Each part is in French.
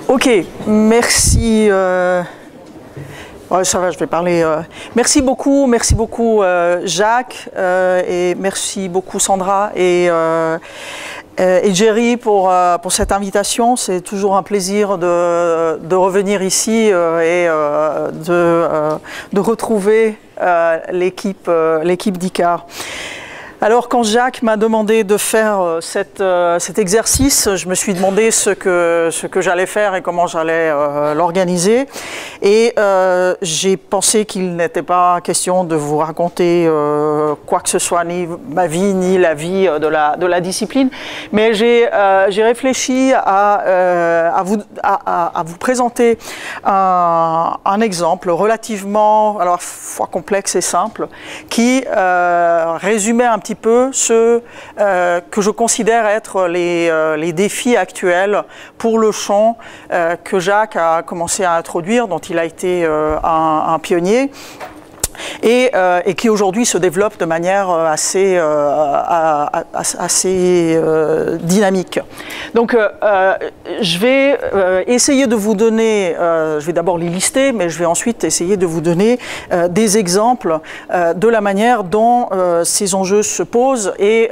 Ok, merci. Ouais, ça va, je vais parler. Merci beaucoup Jacques, et merci beaucoup Sandra et Jerry pour cette invitation. C'est toujours un plaisir de revenir ici et de retrouver l'équipe d'ICAR. Alors, quand Jacques m'a demandé de faire cet exercice, je me suis demandé ce que j'allais faire et comment j'allais l'organiser. Et j'ai pensé qu'il n'était pas question de vous raconter quoi que ce soit, ni ma vie, ni la vie de la discipline. Mais j'ai réfléchi à vous présenter un exemple relativement, alors, fois complexe et simple, qui résumait un petit peu ce que je considère être les défis actuels pour le champ que Jacques a commencé à introduire, dont il a été un pionnier. Et qui aujourd'hui se développe de manière assez dynamique. Donc je vais essayer de vous donner, je vais d'abord les lister, mais je vais ensuite essayer de vous donner des exemples de la manière dont ces enjeux se posent et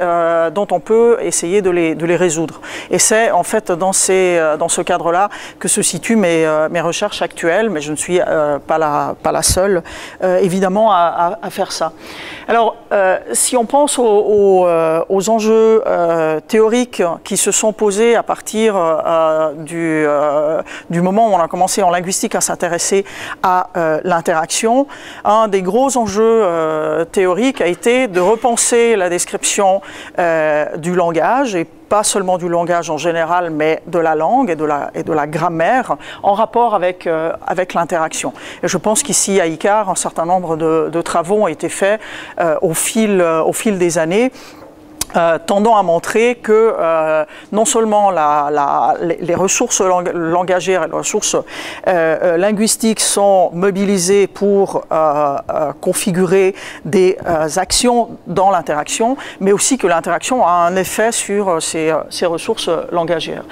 dont on peut essayer de les résoudre. Et c'est en fait dans ce cadre-là que se situent mes recherches actuelles, mais je ne suis pas la seule, évidemment, à faire ça. Alors, si on pense aux enjeux théoriques qui se sont posés à partir du moment où on a commencé en linguistique à s'intéresser à l'interaction, un des gros enjeux théoriques a été de repenser la description du langage, et pas seulement du langage en général, mais de la langue et de la grammaire en rapport avec l'interaction. Et je pense qu'ici, à ICAR, un certain nombre de travaux ont été faits au fil des années, tendant à montrer que non seulement les ressources langagères et les ressources linguistiques sont mobilisées pour configurer des actions dans l'interaction, mais aussi que l'interaction a un effet sur ces ressources langagères.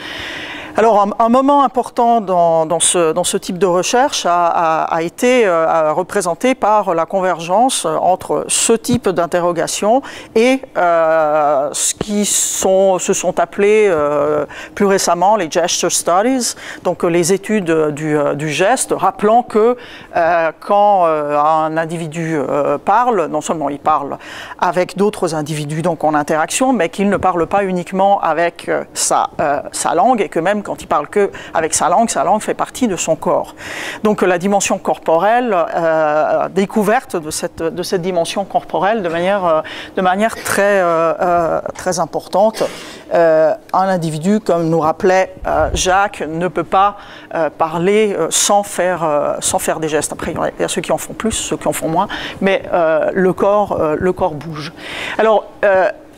Alors, un moment important dans ce type de recherche a été représenté par la convergence entre ce type d'interrogation et ce qui se sont appelés plus récemment les gesture studies, donc les études du geste, rappelant que quand un individu parle, non seulement il parle avec d'autres individus, donc en interaction, mais qu'il ne parle pas uniquement avec sa langue, et que même quand il parle qu'avec sa langue fait partie de son corps. Donc la dimension corporelle, découverte de cette dimension corporelle de manière très importante. Un individu, comme nous rappelait Jacques, ne peut pas parler sans faire des gestes. Après, il y a ceux qui en font plus, ceux qui en font moins, mais le corps bouge. Alors,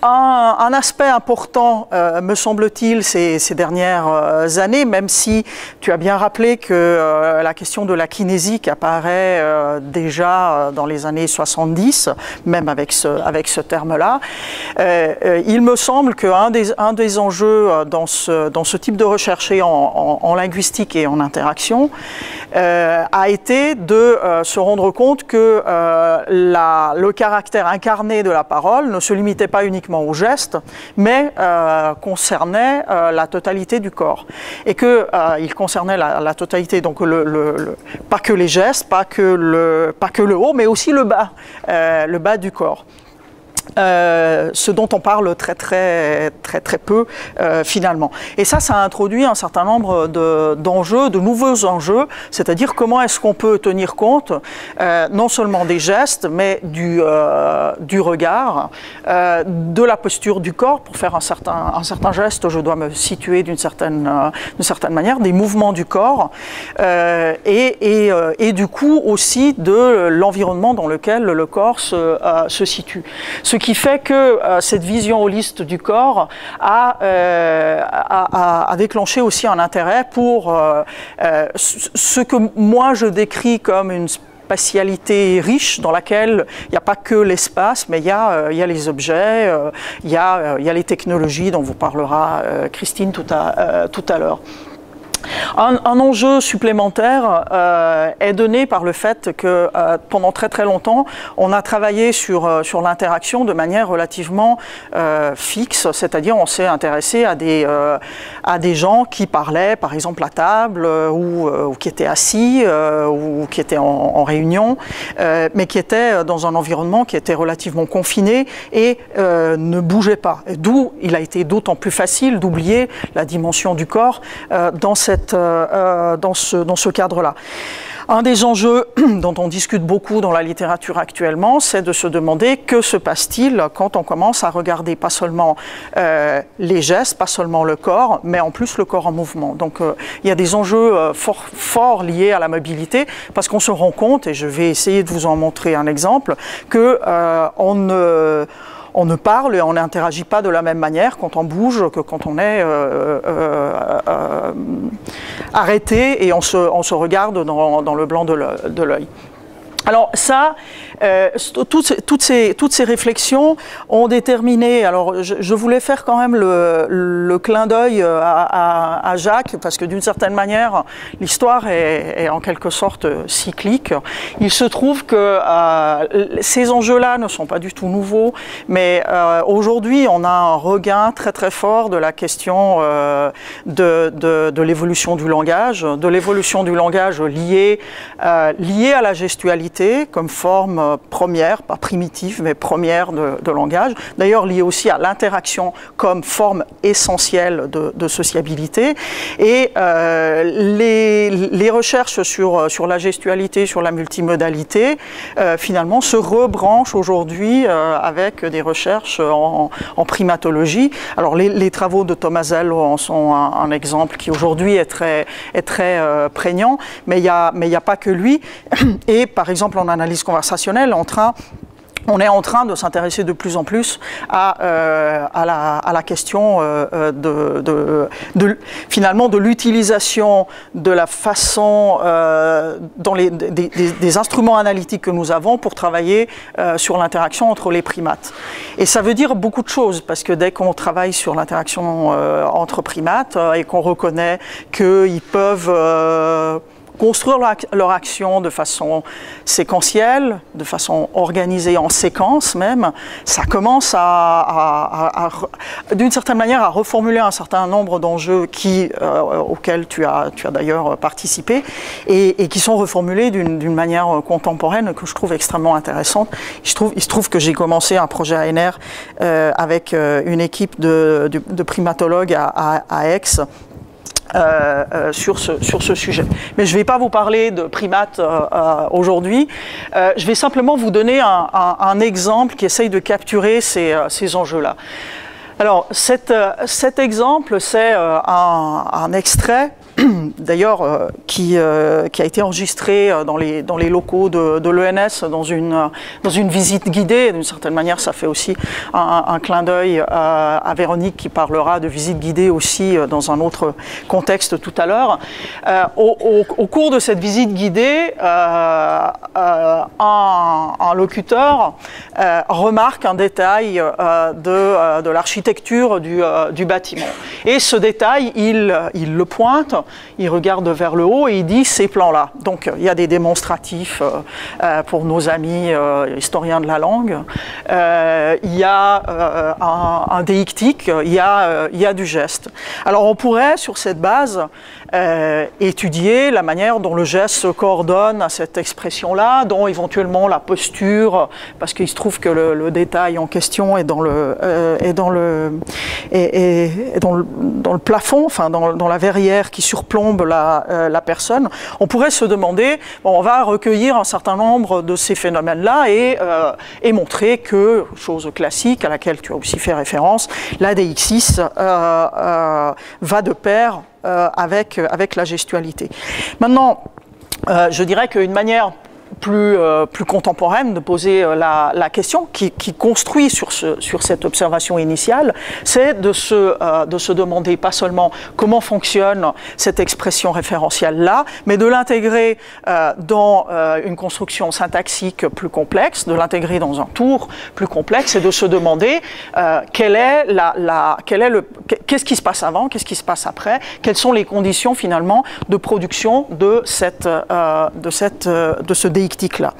un aspect important, me semble-t-il, ces dernières années, même si tu as bien rappelé que la question de la kinésie apparaît déjà dans les années 70, même avec ce terme-là, il me semble qu'un des enjeux dans ce type de recherche en linguistique et en interaction a été de se rendre compte que le caractère incarné de la parole ne se limitait pas uniquement au geste, mais concernait la totalité du corps. Et qu'il concernait la totalité, donc pas que les gestes, pas que le haut, mais aussi le bas du corps. Ce dont on parle très peu finalement. Et ça a introduit un certain nombre d'enjeux, de nouveaux enjeux, c'est-à-dire comment est-ce qu'on peut tenir compte non seulement des gestes, mais du regard, de la posture du corps. Pour faire un certain geste, je dois me situer d'une certaine manière, des mouvements du corps, et du coup aussi de l'environnement dans lequel le corps se situe. Ce qui fait que cette vision holiste du corps a déclenché aussi un intérêt pour ce que moi je décris comme une spatialité riche dans laquelle il n'y a pas que l'espace, mais il y a les objets, il y a les technologies dont vous parlera Christine tout à l'heure. Un enjeu supplémentaire est donné par le fait que pendant très très longtemps, on a travaillé sur l'interaction de manière relativement fixe, c'est-à-dire on s'est intéressé à des gens qui parlaient par exemple à table ou qui étaient assis ou qui étaient en réunion, mais qui étaient dans un environnement qui était relativement confiné et ne bougeait pas. D'où il a été d'autant plus facile d'oublier la dimension du corps dans ce cadre-là. Un des enjeux dont on discute beaucoup dans la littérature actuellement, c'est de se demander que se passe-t-il quand on commence à regarder pas seulement les gestes, pas seulement le corps, mais en plus le corps en mouvement. Donc il y a des enjeux forts liés à la mobilité, parce qu'on se rend compte, et je vais essayer de vous en montrer un exemple, que on ne parle et on n'interagit pas de la même manière quand on bouge que quand on est arrêté et on se regarde dans le blanc de l'œil. Alors ça, toutes ces réflexions ont déterminé, alors je voulais faire quand même le clin d'œil à Jacques, parce que d'une certaine manière, l'histoire est en quelque sorte cyclique. Il se trouve que ces enjeux-là ne sont pas du tout nouveaux, mais aujourd'hui, on a un regain très très fort de la question de l'évolution du langage, liée à la gestualité, comme forme première, pas primitive, mais première de langage. D'ailleurs, liée aussi à l'interaction comme forme essentielle de sociabilité. Et les recherches sur la gestualité, sur la multimodalité, finalement, se rebranchent aujourd'hui avec des recherches en primatologie. Alors, les travaux de Thomas Zell en sont un exemple qui aujourd'hui est très prégnant, mais il y a pas que lui. Et par exemple, en analyse conversationnelle, on est en train de s'intéresser de plus en plus à la question finalement de l'utilisation de la façon dans des instruments analytiques que nous avons pour travailler sur l'interaction entre les primates. Et ça veut dire beaucoup de choses, parce que dès qu'on travaille sur l'interaction entre primates et qu'on reconnaît qu'ils peuvent construire leur action de façon séquentielle, de façon organisée en séquence même, ça commence d'une certaine manière à reformuler un certain nombre d'enjeux auxquels tu as d'ailleurs participé et qui sont reformulés d'une manière contemporaine que je trouve extrêmement intéressante. Il se trouve que j'ai commencé un projet ANR avec une équipe de primatologues à Aix, sur ce sujet. Mais je ne vais pas vous parler de primates aujourd'hui. Je vais simplement vous donner un exemple qui essaye de capturer ces enjeux-là. Alors, cet exemple, c'est un extrait d'ailleurs qui a été enregistré dans les locaux de l'ENS dans une visite guidée. D'une certaine manière, ça fait aussi un clin d'œil à Véronique qui parlera de visite guidée aussi dans un autre contexte tout à l'heure. Au cours de cette visite guidée, un locuteur remarque un détail de l'architecture du bâtiment. Et ce détail, il le pointe, il regarde vers le haut et il dit ces plans-là. Donc il y a des démonstratifs pour nos amis historiens de la langue. Il y a un déictique, il y a du geste. Alors on pourrait, sur cette base, étudier la manière dont le geste se coordonne à cette expression-là, dont éventuellement la posture, parce qu'il se trouve que le détail en question est dans le plafond, enfin dans la verrière qui surplombe la personne. On pourrait se demander, bon, on va recueillir un certain nombre de ces phénomènes-là et montrer que, chose classique à laquelle tu as aussi fait référence, la deixis va de pair avec la gestualité. Maintenant, je dirais qu'une manière plus contemporaine de poser la question, qui construit sur cette observation initiale, c'est de se demander pas seulement comment fonctionne cette expression référentielle-là, mais de l'intégrer dans une construction syntaxique plus complexe, de l'intégrer dans un tour plus complexe et de se demander qu'est-ce qui se passe avant, qu'est-ce qui se passe après, quelles sont les conditions finalement de production de ce déictique-là.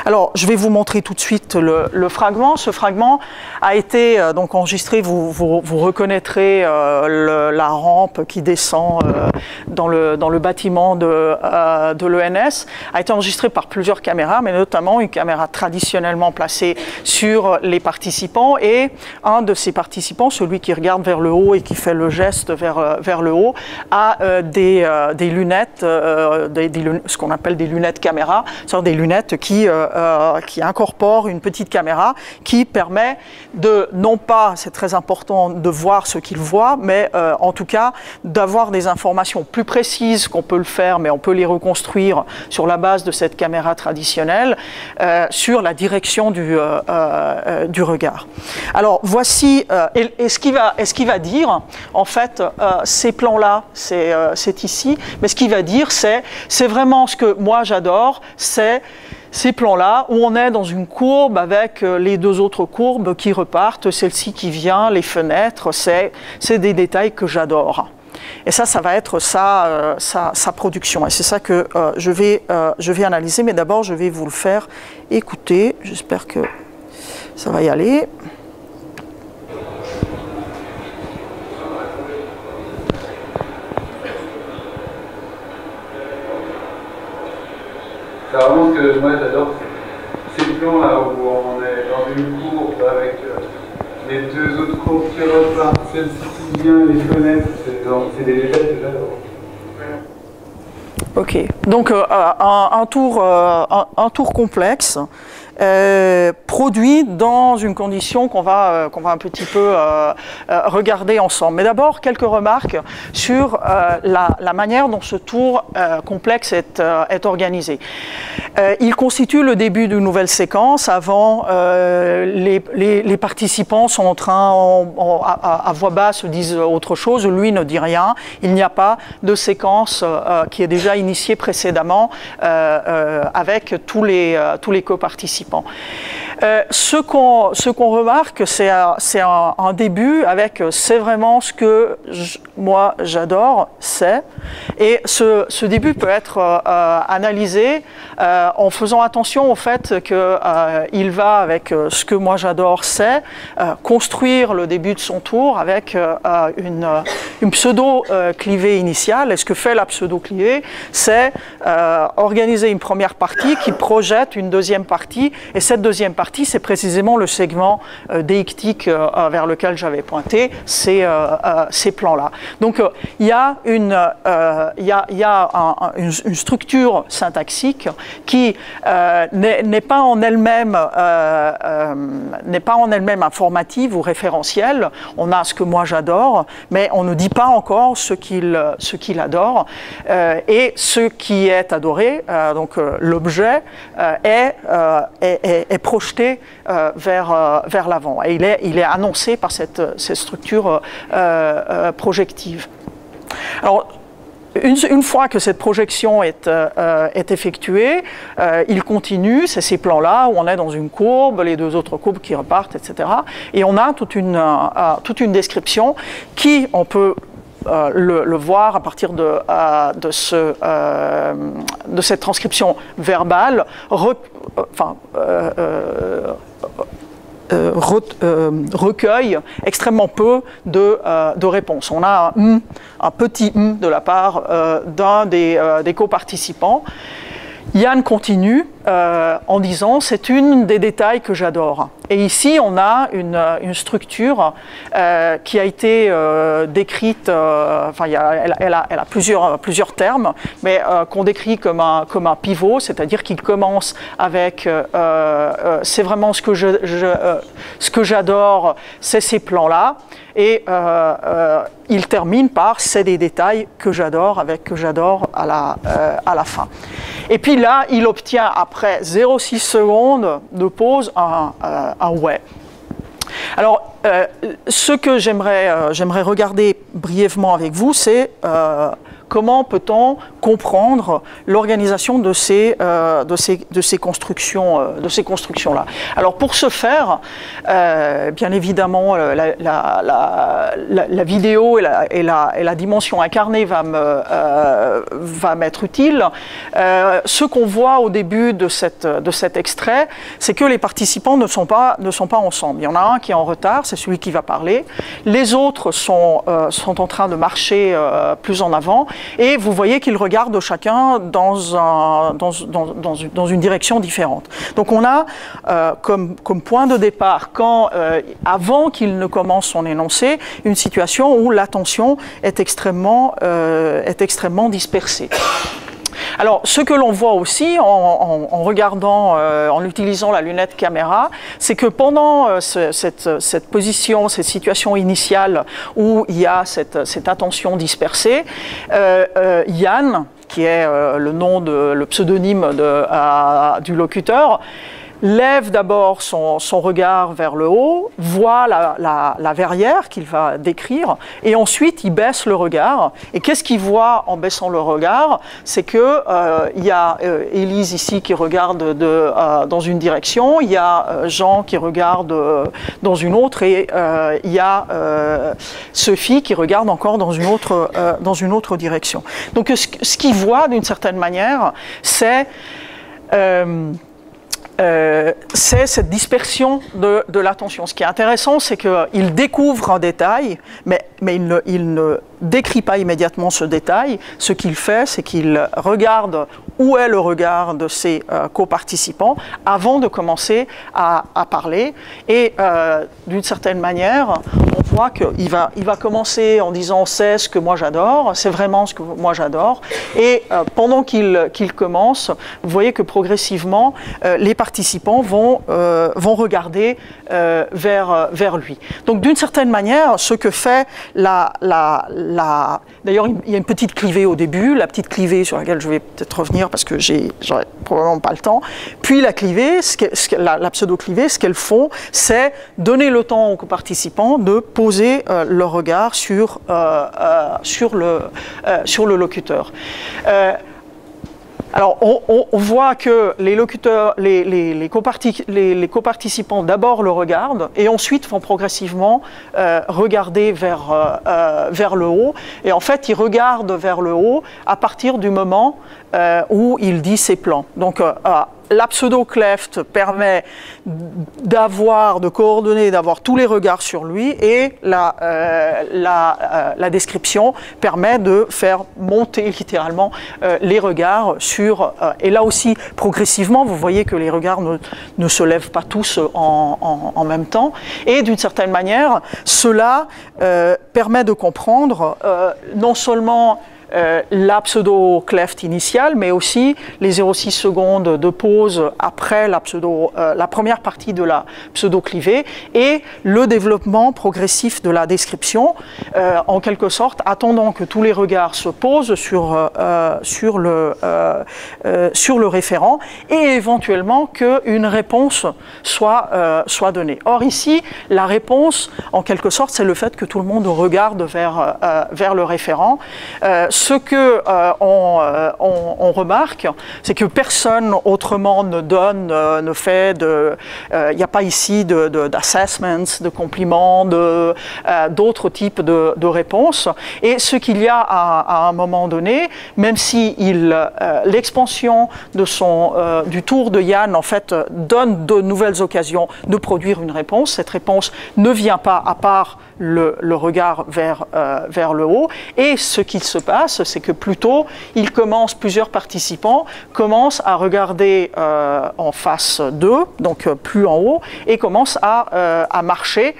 Alors, je vais vous montrer tout de suite le fragment. Ce fragment a été donc enregistré, vous reconnaîtrez la rampe qui descend dans le bâtiment de l'ENS, a été enregistré par plusieurs caméras, mais notamment une caméra traditionnellement placée sur les participants, et un de ces participants, celui qui regarde vers le haut et qui fait le geste vers le haut, a des lunettes, ce qu'on appelle des lunettes caméra, c'est-à-dire des lunettes qui incorporent une petite caméra qui permet de, non pas, c'est très important de voir ce qu'il voit, mais en tout cas d'avoir des informations plus précises qu'on peut le faire, mais on peut les reconstruire sur la base de cette caméra traditionnelle, sur la direction du regard. Alors voici, et ce qu'il va dire, en fait, ces plans-là, c'est ici, mais ce qu'il va dire, c'est vraiment ce que moi j'adore, c'est ces plans-là où on est dans une courbe avec les deux autres courbes qui repartent, celle-ci qui vient, les fenêtres, c'est des détails que j'adore. Et ça va être sa production. Et c'est ça que je vais analyser, mais d'abord je vais vous le faire écouter. J'espère que ça va y aller. C'est vraiment ce que moi j'adore, ces plans là où on est dans une courbe avec les deux autres courbes qui repartent, celle-ci qui vient, les fenêtres, c'est des détails que j'adore. Ok, donc un tour complexe. Produit dans une condition qu'on va un petit peu regarder ensemble. Mais d'abord, quelques remarques sur la manière dont ce tour complexe est organisé. Il constitue le début d'une nouvelle séquence. Avant, les participants sont en train, à voix basse, disent autre chose. Lui ne dit rien. Il n'y a pas de séquence qui est déjà initiée précédemment avec tous les coparticipants. Ce qu'on remarque, c'est un début avec c'est vraiment ce que moi j'adore, c'est. Et ce début peut être analysé en faisant attention au fait qu'il va avec ce que moi j'adore, c'est construire le début de son tour avec une pseudo-clivée initiale. Et ce que fait la pseudo-clivée, c'est organiser une première partie qui projette une deuxième partie. Et cette deuxième partie, c'est précisément le segment déictique vers lequel j'avais pointé, ces plans-là. Donc, il y a une structure syntaxique qui n'est pas en elle-même informative ou référentielle. On a ce que moi j'adore, mais on ne dit pas encore ce qu'il adore. Et ce qui est adoré, donc l'objet, est projeté vers l'avant. Et il est annoncé par cette structure projective. Alors, une fois que cette projection est effectuée, il continue, c'est ces plans-là où on est dans une courbe, les deux autres courbes qui repartent, etc. Et on a toute une description qui, on peut le voir à partir de cette transcription verbale, recueille extrêmement peu de réponses. On a un petit de la part d'un des coparticipants. Yann continue en disant « c'est une des détails que j'adore ». Et ici, on a une structure qui a été décrite, elle a plusieurs termes, mais qu'on décrit comme un pivot, c'est-à-dire qu'il commence avec c'est vraiment ce que j'adore, c'est ces plans-là, et il termine par c'est des détails que j'adore, avec que j'adore à la fin. Et puis là, il obtient, après 0,6 secondes de pause, un ouais. Alors, ce que j'aimerais regarder brièvement avec vous, c'est comment peut-on comprendre l'organisation de ces constructions-là. Alors, pour ce faire, bien évidemment, la vidéo et la dimension incarnée va m'être utile. Ce qu'on voit au début de cet extrait, c'est que les participants ne sont pas ensemble. Il y en a un qui est en retard, c'est celui qui va parler. Les autres sont en train de marcher plus en avant. Et vous voyez qu'ils regardent chacun dans une direction différente. Donc on a comme point de départ, avant qu'il ne commence son énoncé, une situation où l'attention est extrêmement dispersée. Alors, ce que l'on voit aussi en regardant, en utilisant la lunette caméra, c'est que pendant cette position, cette situation initiale où il y a cette attention dispersée, Yann, qui est le pseudonyme du locuteur, lève d'abord son regard vers le haut, voit la verrière qu'il va décrire, et ensuite il baisse le regard. Et qu'est-ce qu'il voit en baissant le regard? C'est que il y a Élise ici qui regarde dans une direction, il y a Jean qui regarde dans une autre, et il y a Sophie qui regarde encore dans une autre direction. Donc ce qu'il voit d'une certaine manière, c'est cette dispersion de l'attention. Ce qui est intéressant, c'est qu'il découvre un détail, mais il ne décrit pas immédiatement ce détail. Ce qu'il fait, c'est qu'il regarde où est le regard de ses coparticipants avant de commencer à parler. Et d'une certaine manière, on voit qu'il va commencer en disant « c'est ce que moi j'adore, c'est vraiment ce que moi j'adore ». Et pendant qu'il commence, vous voyez que progressivement, les participants vont regarder vers lui. Donc d'une certaine manière, ce que fait d'ailleurs, il y a une petite clivée au début, la petite clivée sur laquelle je vais peut-être revenir parce que j'aurai probablement pas le temps. Puis la clivée, la pseudo-clivée, ce qu'elles font, c'est donner le temps aux participants de poser leur regard sur le locuteur. Alors, on voit que les locuteurs, les coparticipants d'abord le regardent et ensuite vont progressivement regarder vers le haut. Et en fait, ils regardent vers le haut à partir du moment où il dit ses plans. Donc, la pseudo-cleft permet de coordonner, d'avoir tous les regards sur lui, et la description permet de faire monter littéralement les regards sur... et là aussi, progressivement, vous voyez que les regards ne se lèvent pas tous en même temps. Et d'une certaine manière, cela permet de comprendre non seulement la pseudo-cleft initiale, mais aussi les 0,6 secondes de pause après la première partie de la pseudo-clivée, et le développement progressif de la description, en quelque sorte, attendant que tous les regards se posent sur le référent, et éventuellement qu'une réponse soit donnée. Or ici, la réponse, en quelque sorte, c'est le fait que tout le monde regarde vers le référent. Ce que on remarque, c'est que personne autrement ne fait il n'y a pas ici d'assessments, de compliments, d'autres types de réponses. Et ce qu'il y a à un moment donné, même si l'expansion du tour de Yann, en fait, donne de nouvelles occasions de produire une réponse, cette réponse ne vient pas à part le regard vers le haut. Et ce qu'il se passe, c'est que plutôt, plusieurs participants commencent à regarder en face d'eux, donc plus en haut, et commencent à marcher,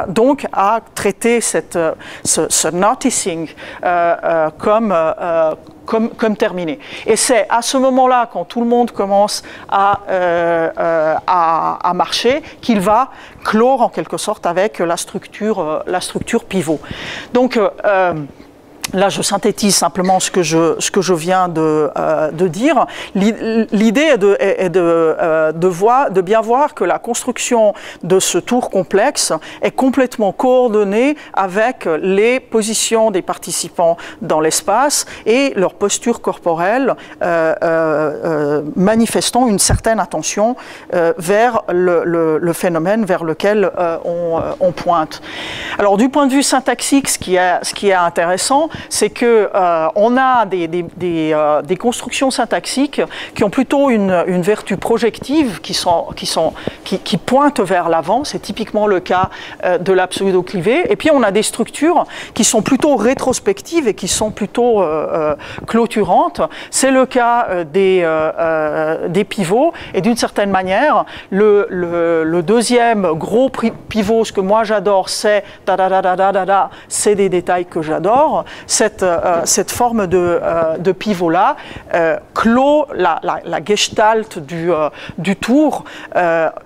donc à traiter ce noticing comme terminé. Et c'est à ce moment-là, quand tout le monde commence à marcher, qu'il va clore en quelque sorte avec la structure pivot. Donc, Là, je synthétise simplement ce que je viens de dire. L'idée est de bien voir que la construction de ce tour complexe est complètement coordonnée avec les positions des participants dans l'espace et leur posture corporelle manifestant une certaine attention vers le phénomène vers lequel on pointe. Alors, du point de vue syntaxique, ce qui est intéressant, c'est que on a des constructions syntaxiques qui ont plutôt une vertu projective, qui pointent vers l'avant. C'est typiquement le cas de la pseudo-clivée. Et puis on a des structures qui sont plutôt rétrospectives et qui sont plutôt clôturantes. C'est le cas des pivots. Et d'une certaine manière, le deuxième gros pivot, ce que moi j'adore, c'est c'est des détails que j'adore. Cette forme de pivot-là clôt la gestalt du tour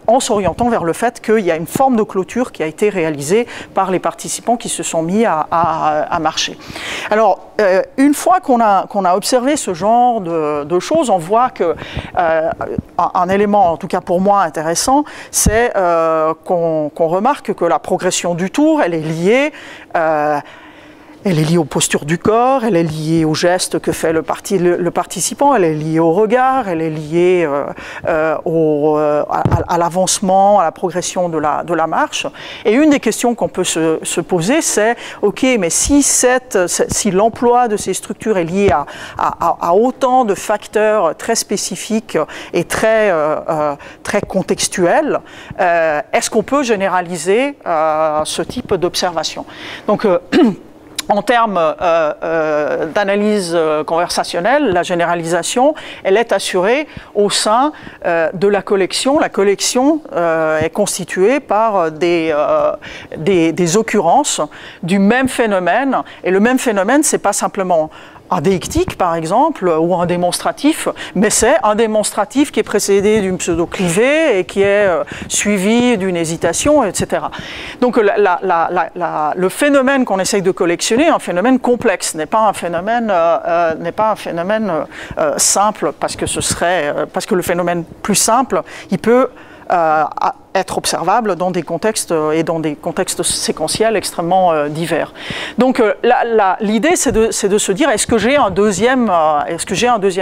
en s'orientant vers le fait qu'il y a une forme de clôture qui a été réalisée par les participants qui se sont mis à marcher. Alors, une fois qu'on a observé ce genre de choses, on voit que un élément, en tout cas pour moi, intéressant, c'est qu'on remarque que la progression du tour, elle est liée aux postures du corps, elle est liée aux gestes que fait le participant, elle est liée au regard, elle est liée à l'avancement, à la progression de la marche. Et une des questions qu'on peut se poser, c'est ok, mais si l'emploi de ces structures est lié à autant de facteurs très spécifiques et très contextuels, est-ce qu'on peut généraliser ce type d'observation? Donc en termes d'analyse conversationnelle, la généralisation, elle est assurée au sein de la collection. La collection est constituée par des occurrences du même phénomène. Et le même phénomène, c'est pas simplement un déictique, par exemple, ou un démonstratif, mais c'est un démonstratif qui est précédé d'une pseudo-clivée et qui est suivi d'une hésitation, etc. Donc le phénomène qu'on essaye de collectionner, un phénomène complexe, n'est pas un phénomène simple, parce que le phénomène plus simple, il peut être observable dans des contextes et dans des contextes séquentiels extrêmement divers. Donc l'idée c'est de se dire est-ce que j'ai un deuxième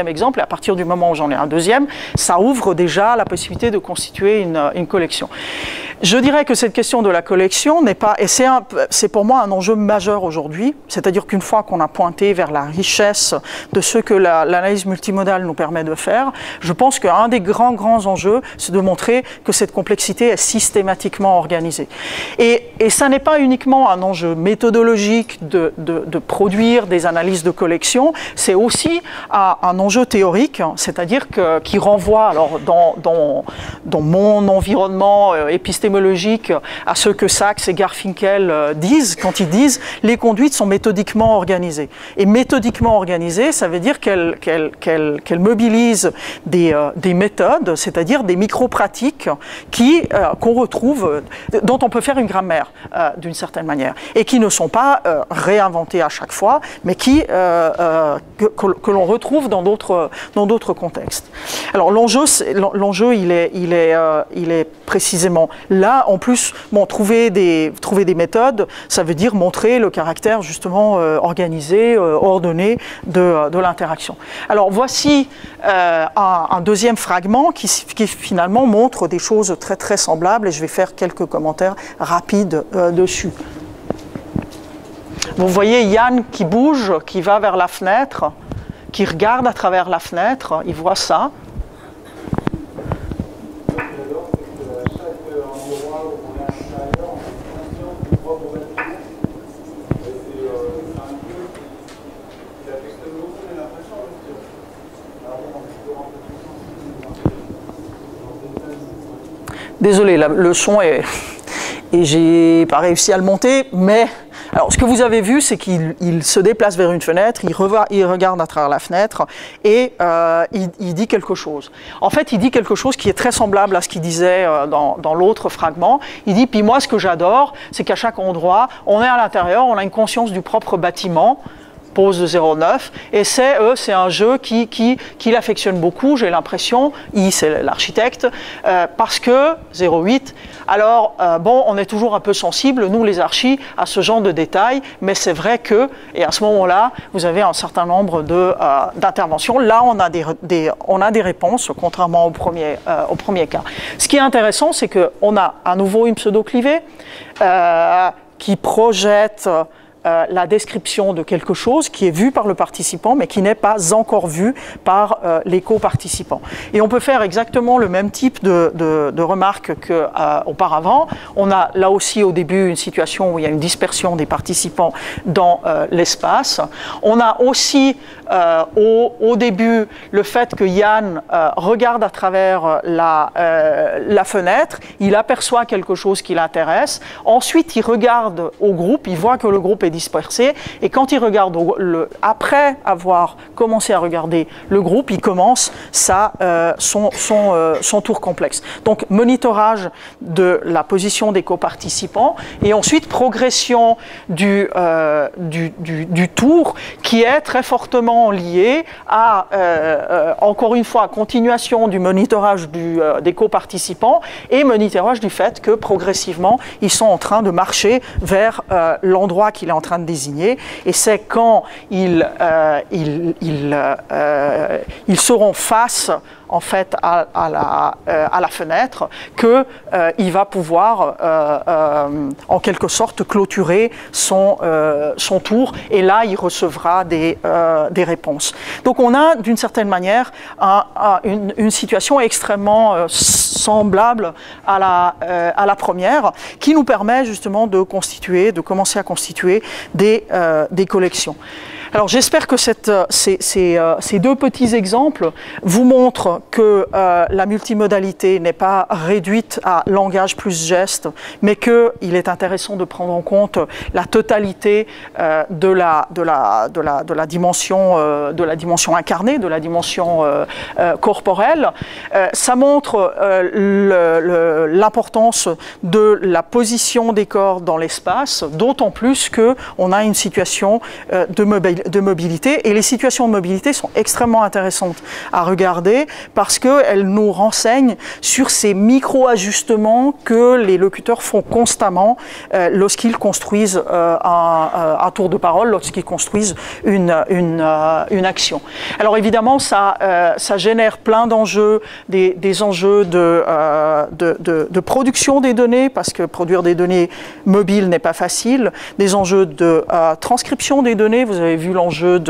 exemple, et à partir du moment où j'en ai un deuxième, ça ouvre déjà la possibilité de constituer une collection. Je dirais que cette question de la collection n'est pas, et c'est pour moi un enjeu majeur aujourd'hui, c'est-à-dire qu'une fois qu'on a pointé vers la richesse de ce que l'analyse multimodale nous permet de faire, je pense qu'un des grands enjeux, c'est de montrer que cette complexité est systématiquement organisée. Et ça n'est pas uniquement un enjeu méthodologique de produire des analyses de collection, c'est aussi un enjeu théorique, c'est-à-dire qui renvoie alors dans mon environnement épistémologique à ce que Sachs et Garfinkel disent quand ils disent les conduites sont méthodiquement organisées. Et méthodiquement organisées, ça veut dire qu'elles mobilisent des méthodes, c'est-à-dire des micro-pratiques qu'on retrouve, dont on peut faire une grammaire d'une certaine manière, et qui ne sont pas réinventées à chaque fois, mais que l'on retrouve dans d'autres contextes. Alors l'enjeu, il est précisément là. En plus, trouver des méthodes, ça veut dire montrer le caractère justement organisé, ordonné de l'interaction. Alors voici un deuxième fragment qui finalement montre des choses très très semblables, et je vais faire quelques commentaires rapides dessus. Vous voyez Yann qui bouge, qui va vers la fenêtre, qui regarde à travers la fenêtre, il voit ça. Désolé, le son est... Et j'ai pas réussi à le monter, mais... Alors, ce que vous avez vu, c'est qu'il se déplace vers une fenêtre, il regarde à travers la fenêtre, et il dit quelque chose. En fait, il dit quelque chose qui est très semblable à ce qu'il disait dans l'autre fragment. Il dit, puis moi, ce que j'adore, c'est qu'à chaque endroit, on est à l'intérieur, on a une conscience du propre bâtiment, pose de 0,9, et c'est un jeu qu'il affectionne beaucoup, j'ai l'impression, c'est l'architecte, parce que 0,8, alors bon, on est toujours un peu sensible, nous les archis, à ce genre de détails, mais c'est vrai que, et à ce moment-là, vous avez un certain nombre d'interventions. Là, on a des réponses, contrairement au premier cas. Ce qui est intéressant, c'est qu'on a à nouveau une pseudo-clivée qui projette la description de quelque chose qui est vu par le participant, mais qui n'est pas encore vu par les co-participants. Et on peut faire exactement le même type de remarques qu'auparavant. On a là aussi au début une situation où il y a une dispersion des participants dans l'espace. On a aussi au début le fait que Yann regarde à travers la fenêtre, il aperçoit quelque chose qui l'intéresse. Ensuite, il regarde au groupe, il voit que le groupe est dispersé, et quand il regarde après avoir commencé à regarder le groupe, il commence son tour complexe. Donc monitorage de la position des coparticipants et ensuite progression du tour qui est très fortement lié à encore une fois continuation du monitorage des coparticipants et monitorage du fait que progressivement ils sont en train de marcher vers l'endroit qu'il est en train de désigner, et c'est quand ils seront face en fait à la fenêtre qu'il va pouvoir en quelque sorte clôturer son tour, et là il recevra des réponses. Donc on a d'une certaine manière une situation extrêmement semblable à la première, qui nous permet justement de commencer à constituer des collections. Alors j'espère que ces deux petits exemples vous montrent que la multimodalité n'est pas réduite à langage plus geste, mais qu'il est intéressant de prendre en compte la totalité de la dimension incarnée, de la dimension corporelle. Ça montre l'importance de la position des corps dans l'espace, d'autant plus qu'on a une situation de mobilité, et les situations de mobilité sont extrêmement intéressantes à regarder parce qu'elles nous renseignent sur ces micro-ajustements que les locuteurs font constamment lorsqu'ils construisent un tour de parole, lorsqu'ils construisent une action. Alors évidemment, ça génère plein d'enjeux, des enjeux de production des données, parce que produire des données mobiles n'est pas facile, des enjeux de transcription des données. Vous avez vu l'enjeu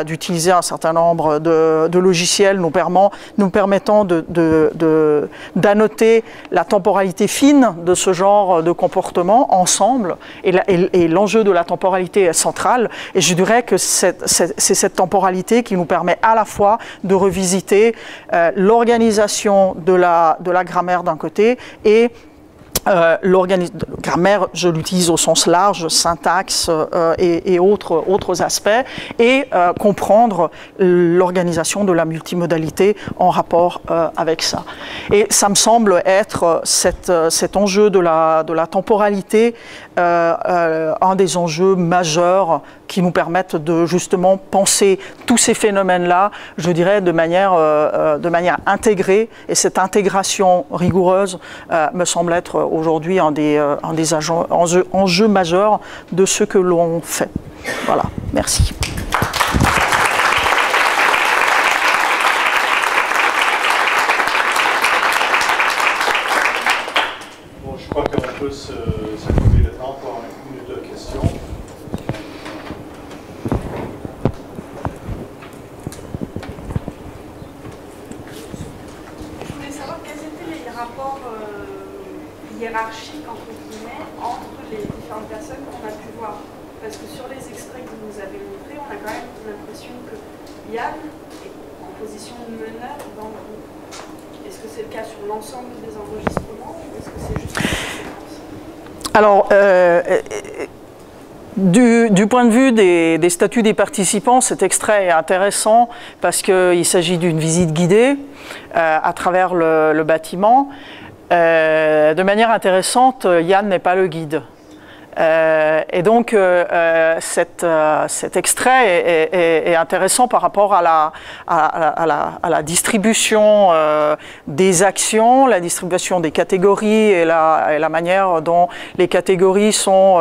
d'utiliser un certain nombre de logiciels nous permettant d'annoter la temporalité fine de ce genre de comportement ensemble, et l'enjeu de la temporalité est central, et je dirais que c'est cette temporalité qui nous permet à la fois de revisiter l'organisation de la grammaire d'un côté et grammaire, je l'utilise au sens large, syntaxe et autres aspects, et comprendre l'organisation de la multimodalité en rapport avec ça. Et ça me semble être cet enjeu de la temporalité un des enjeux majeurs qui nous permettent de justement penser tous ces phénomènes-là, je dirais, de manière intégrée, et cette intégration rigoureuse me semble être aujourd'hui un des enjeux majeurs de ce que l'on fait. Voilà, merci. Bon, je crois qu'on peut s'accorder le temps pour une minute de questions. Je voulais savoir quels étaient les rapports hiérarchiques entre guillemets entre les différentes personnes qu'on a pu voir. Parce que sur les extraits que vous nous avez montrés, on a quand même l'impression que Yann est en position de meneur dans le groupe. Est-ce que c'est le cas sur l'ensemble des enregistrements ou est-ce que c'est juste une séquence? Alors, du point de vue des statuts des participants, cet extrait est intéressant parce qu'il s'agit d'une visite guidée à travers le bâtiment. De manière intéressante, Yann n'est pas le guide. Et donc, cet extrait est intéressant par rapport à la distribution des actions, la distribution des catégories et la manière dont les catégories sont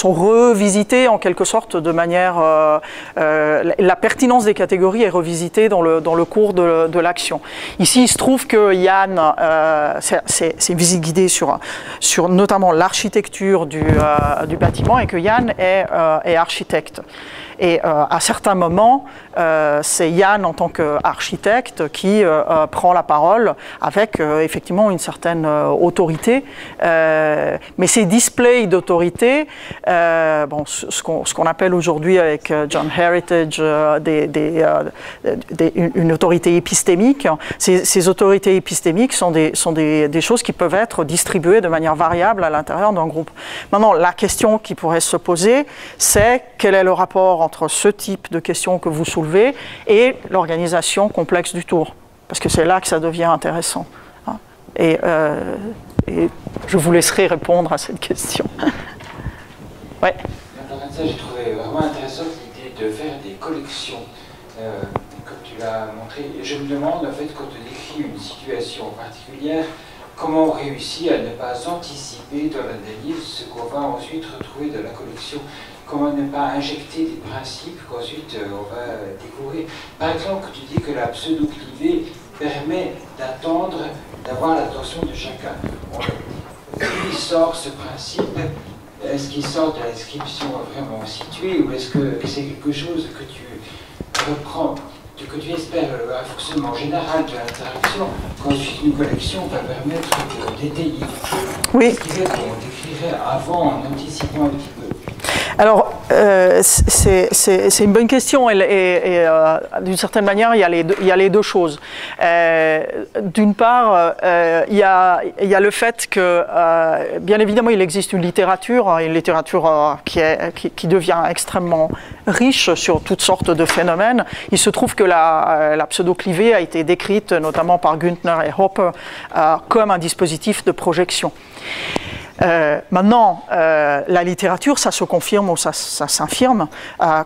revisitées en quelque sorte de manière... la pertinence des catégories est revisitée dans le cours de l'action. Ici, il se trouve que Yann, c'est une visite guidée sur notamment l'architecture du bâtiment et que Yann est architecte. Et à certains moments, c'est Yann en tant qu'architecte qui prend la parole avec effectivement une certaine autorité. Mais ces displays d'autorité, bon, ce qu'on appelle aujourd'hui avec John Heritage une autorité épistémique, ces autorités épistémiques sont des choses qui peuvent être distribuées de manière variable à l'intérieur d'un groupe. Maintenant, la question qui pourrait se poser, c'est quel est le rapport entre ce type de questions que vous soulevez et l'organisation complexe du tour, parce que c'est là que ça devient intéressant. Et je vous laisserai répondre à cette question. Ouais. J'ai trouvé vraiment intéressant l'idée de faire des collections, comme tu l'as montré. Je me demande, en fait, quand on décrit une situation particulière, comment on réussit à ne pas anticiper dans l'analyse ce qu'on va ensuite retrouver dans la collection. Comment ne pas injecter des principes qu'ensuite on va découvrir. Par exemple, tu dis que la pseudo-clivée permet d'attendre, d'avoir l'attention de chacun. D'où il sort ce principe? Est-ce qu'il sort de la description vraiment située ou est-ce que c'est quelque chose que tu reprends, que tu espères un fonctionnement général de l'interaction qu'ensuite une collection va permettre d'étayer? Oui. Ce qui fait qu'on décrirait avant en anticipant un petit peu. Alors, c'est une bonne question et d'une certaine manière, il y a les deux choses. D'une part, il y a le fait que, bien évidemment, il existe une littérature qui devient extrêmement riche sur toutes sortes de phénomènes. Il se trouve que la pseudo-clivée a été décrite, notamment par Güntner et Hopper, comme un dispositif de projection. Maintenant, la littérature, ça se confirme ou ça s'infirme.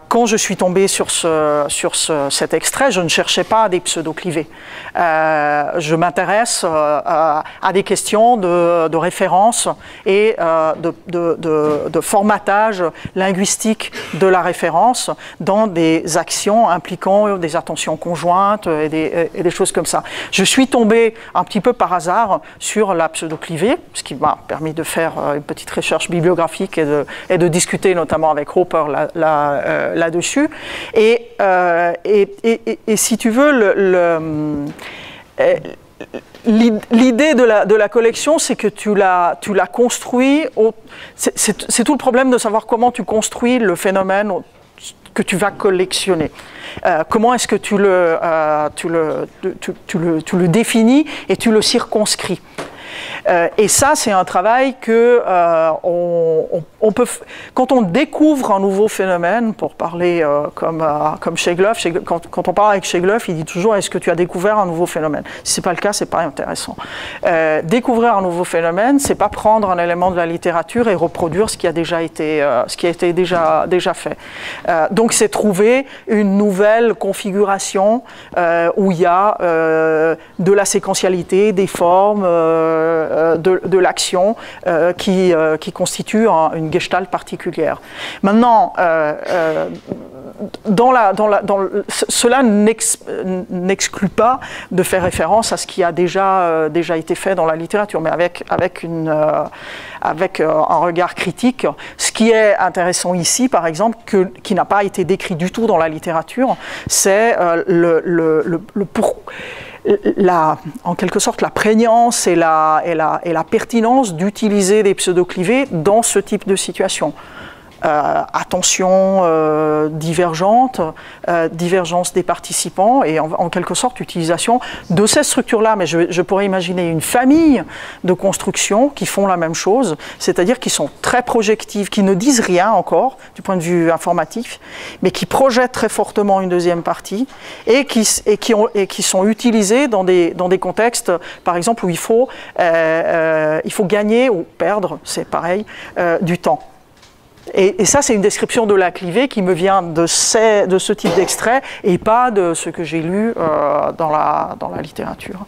Quand je suis tombée sur cet extrait, je ne cherchais pas des pseudo-clivés. Je m'intéresse à des questions de référence et de formatage linguistique de la référence dans des actions impliquant des attentions conjointes et des choses comme ça. Je suis tombée un petit peu par hasard sur la pseudo-clivée, ce qui m'a permis de faire une petite recherche bibliographique et de discuter notamment avec Hopper là-dessus. Et si tu veux, l'idée de la collection, c'est que tu la construis. C'est tout le problème de savoir comment tu construis le phénomène que tu vas collectionner. Comment est-ce que tu le définis et tu le circonscris. Et ça, c'est un travail que on peut, quand on découvre un nouveau phénomène, pour parler comme Schegloff, quand on parle avec Schegloff, il dit toujours: est-ce que tu as découvert un nouveau phénomène? Si c'est pas le cas, c'est pas intéressant. Découvrir un nouveau phénomène, c'est pas prendre un élément de la littérature et reproduire ce qui a déjà été déjà fait. Donc c'est trouver une nouvelle configuration où il y a de la séquentialité, des formes, de l'action qui constitue une gestalt particulière. Maintenant, cela n'exclut pas de faire référence à ce qui a déjà été fait dans la littérature, mais avec un regard critique. Ce qui est intéressant ici, par exemple, qui n'a pas été décrit du tout dans la littérature, c'est en quelque sorte la prégnance et la pertinence d'utiliser des pseudo-clivés dans ce type de situation. attention divergente, divergence des participants et en quelque sorte utilisation de ces structures-là. Mais je pourrais imaginer une famille de constructions qui font la même chose, c'est-à-dire qui sont très projectives, qui ne disent rien encore du point de vue informatif, mais qui projettent très fortement une deuxième partie et qui sont utilisées dans des contextes, par exemple, où il faut gagner ou perdre, c'est pareil, du temps. Et ça, c'est une description de la clivée qui me vient de ce type d'extrait et pas de ce que j'ai lu dans la littérature.